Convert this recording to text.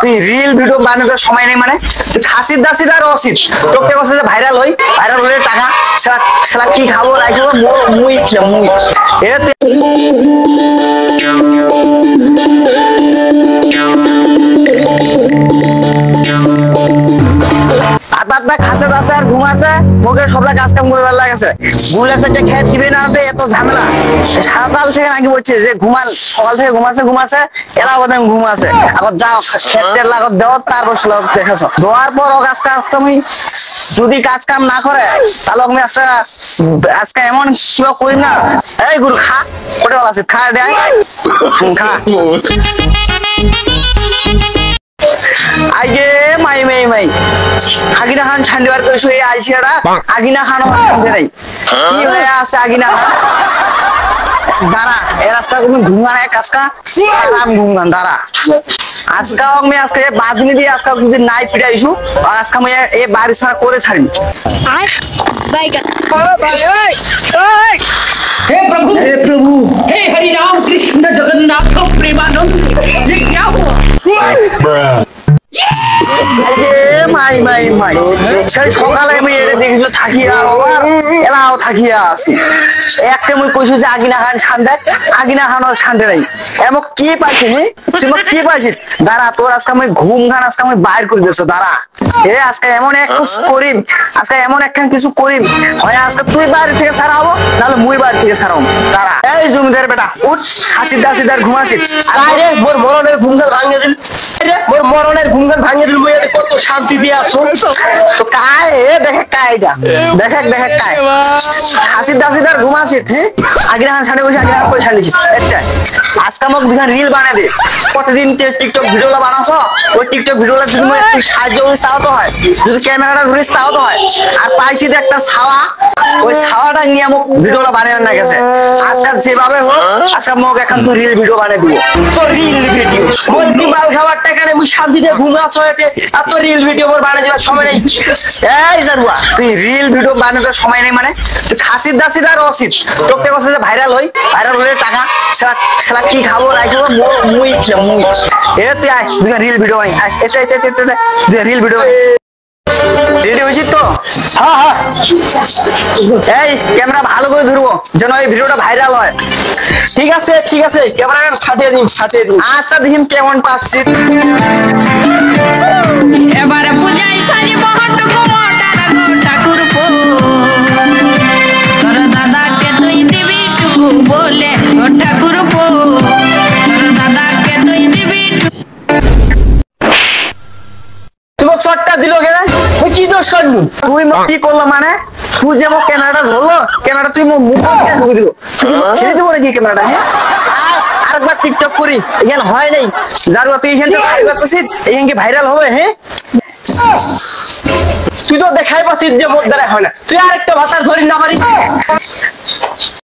তুই reel video বানানোর সময় নেই মানে তুই খাসির দাসিদার অসিত তোকে কষ্ট যে ভাইরাল হলে টাকা সেটা সেটা কি খাবো রাখবো মুই ছিল মুই এ খাসে দাসে আর ঘুমাছে মুখে সবলা কাজ কাম করে লাগেছে বুঝলেছে যে খেয়ে দিবে না আছে এত ঝামেলা সারাকাল থেকে নাকি বলছে যে ঘুমান সকাল থেকে ঘুমাছে এলা বাদাম ঘুমাছে আবার যাও খেতের লাগত দেও তারপর সব দেখেছো দেওয়ার পর কাজ তুমি যদি কাজ কাম না করে তাহলে আমি আজকে এমন কিবা করি না এই গুরু খা ওটা বলা আছে খা দেয় খা আইগে মাই আগিনা খান ছান্ডিবার কইছো এই আইছিড়া আগিনা খান ছান্ডে নাই কি হয়ে আছে আগিনা খান দাঁড়া এই রাস্তা তুমি ঘুমায় কাজকা আরাম ঘুমান দাঁড়া আজকা আমি আজকে বাদনি দিয়ে আজকা যদি নাই পিড়াইছো আজকা আমি এই বাড়ি ছাড়া করে ছাড়ি বাইকা भाई ओए हे प्रभु हे हरि राम कृष्ण जगन्नाथ प्रेमानंद ये क्या हुआ মাই সেই সকালে আমি দেখিছো থাকিয়া আবার এলাও থাকিয়া আছি একটা মই কইছো যে আগিনা খান ছান্দে নাই এমন কি পাইছি তুমি কি পাইছি দাঁড়া তোর আজকে আমি ঘুম গান আজকে আমি বাইর করে দিয়েছো দাঁড়া আজকে এমন একখান কিছু করিম হয় আজকে তুই বাড়ি থেকে ছাড়াবো নাহলে মুই বাড়ি থেকে ছাড়াবো দাঁড়া এই জমিদার বেটা উঠ হাসিদার ঘুমাছিস আরে মোর মরণের ঘুমঘান ভাঙিয়ে দিল কত শান্তি দিয়ে আসো তো কায় দেখে কায়টা দেখে কায় হাসিদার ঘুমাছিস হ্যাঁ আগিনা খান ছাড়ে বসে আগিনা পয়সা নিয়েছি একটা আজকে আমাকে দুখান রিল বানিয়ে দে প্রতিদিন টিকটক ভিডিও বানাস ওই টিকটক ভিডিওটা যদি একটু সাহায্য করিস তাও তো হয় যদি ক্যামেরাটা ধরিস তাও তো হয় আর পাইছি তো একটা ছাওয়া ওই ছাওয়াটা নিয়ে আমাকে ভিডিওটা বানিয়ে না গেছে আজকাল যেভাবে হোক আজকে আমাকে এখন তুই রিল ভিডিও বানিয়ে দিব তো রিল ভিডিও মধ্যে মাল খাবার টাকা নেই শান্তিতে ঘুমাচ্ছ এতে আর তো রিল ভিডিও বানিয়ে দেওয়ার সময় নেই এই জারুয়া তুই রিল ভিডিও বানানোর সময় নেই মানে তুই খাসির দাসিদার অসিত তোকে কষ্ট যে ভাইরাল হলে টাকা সেটা কি খাবো রাখবো মুই ছিল মুই এ তুই আয় রিল ভিডিও বানাই এটা রিল ভিডিও রেডি হয়েছিস তো হ্যাঁ এই ক্যামেরা ভালো করে ধরবো যেন এই ভিডিওটা ভাইরাল হয় ঠিক আছে ক্যামেরা ছাটিয়ে দিন আচ্ছা দেখিম কেমন পাচ্ছি এবারে পূজাই সাজি মহটুকু মোটা গো ঠাকুর পো তোর দাদাকে তুই দিবি টুকু বলে ও ঠাকুর পো তোর দাদাকে তুই দিবি তুমি শটটা দিল কেন তুই কি দোষ করলি তুই কি করলো মানে তুই যে আমার ক্যামেরাটা ধরলো ক্যামেরাটা তুই মুখ ঢুকে দিল তুই ছেড়ে দেবো নাকি ক্যামেরাটা হ্যাঁ আরেকবার টিকটক করি এখানে হয় নাই যার তুই এখান থেকে ভাইরাল হবে হ্যাঁ তুই তো দেখাই পাচ্ছিস যে মোট দ্বারা হয় না তুই আরেকটা ভাষা ধরি না পারিস